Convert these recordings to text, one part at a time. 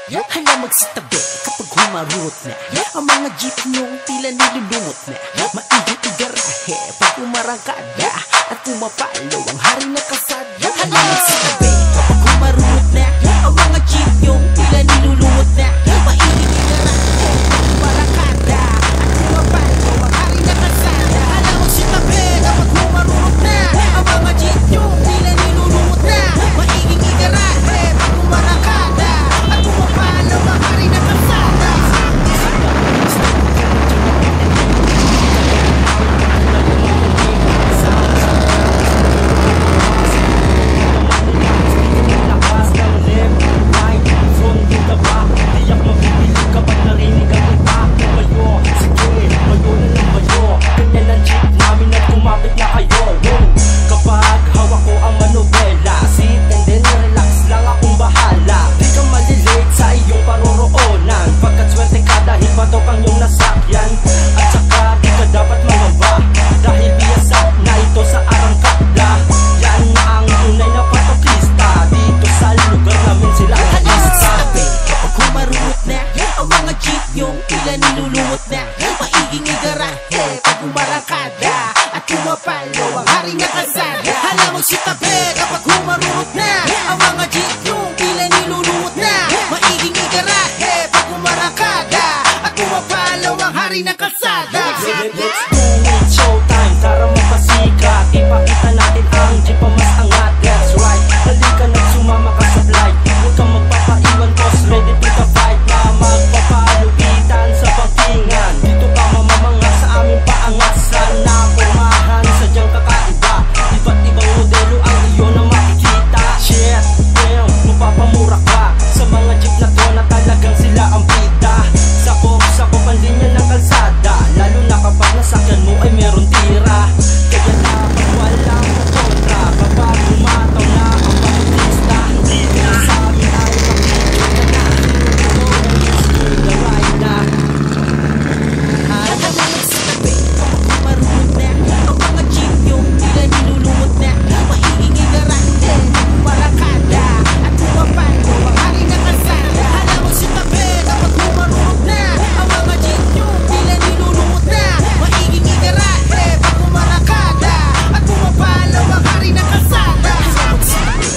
Hala magsitabi kapag humarurot na ang mga jeep nyong tila nilulungot na. Maiging igarahe pag umarangkada at pumapalo ang hari na kasada. Hala magsitabi kapag humarurot na ang mga jeep nyong tila nilulungot na. Maiging igarahe pag umarangkada at pumapalo ang hari na kasada. Hala magsitabi kapag humarurot na ang mga jeep nyong tila nilulungot na. Maiging igarahe pag umarangkada at pumapalo ang hari na kasada. Nilulungot na, maiging igarahe pag umarangkada at pumapalo ang hari na kasada. Hala magsitabi kapag humarurot na ang mga jeep yung tila nilulungot na. Maiging igarahe pag umarangkada at pumapalo ang hari na kasada. Let's do it, showtime, tara magpasikat. Ipakita natin ang jeep pa mas angat. That's right, halika na sumama ka sa flight. Huwag kang magpapaiwan cause ready to the fight. Na magpapalupitan sa pagtingan. Dito ka mamamanga sa aming paangat. Sana pumahan, sadyang kakaiba. Iba't ibang modelo ang iyo na makikita. Shit, damn, mapapamura ka sa mga jeep na to na talagang sila ang bida. Sakop ang linya ng kalsada, lalo na kapag nasakyan mo ay meron tira. Kaya dapat walang kontra kapag umataw na ang pangtista. Dito sa amin ay makikita na. The ride na. Hala magsitabi kapag humarurot na ang mga jeep yung tila nilulungot na. Maiging igarahe pag umarangkada at pumapalo ang hari na kasada. Hala magsitabi kapag humarurot na ang mga jeep yung tila nilulungot na. Maiging igarahe pag umarangkada at pumapalo ang hari na kasada. Hala magsitabi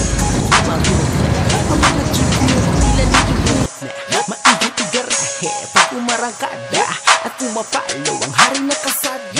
kapag humarurot na ang mga jeep yung tila nilulungot na. Maiging igarahe pag umarangkada at pumapalo ang hari na kasada.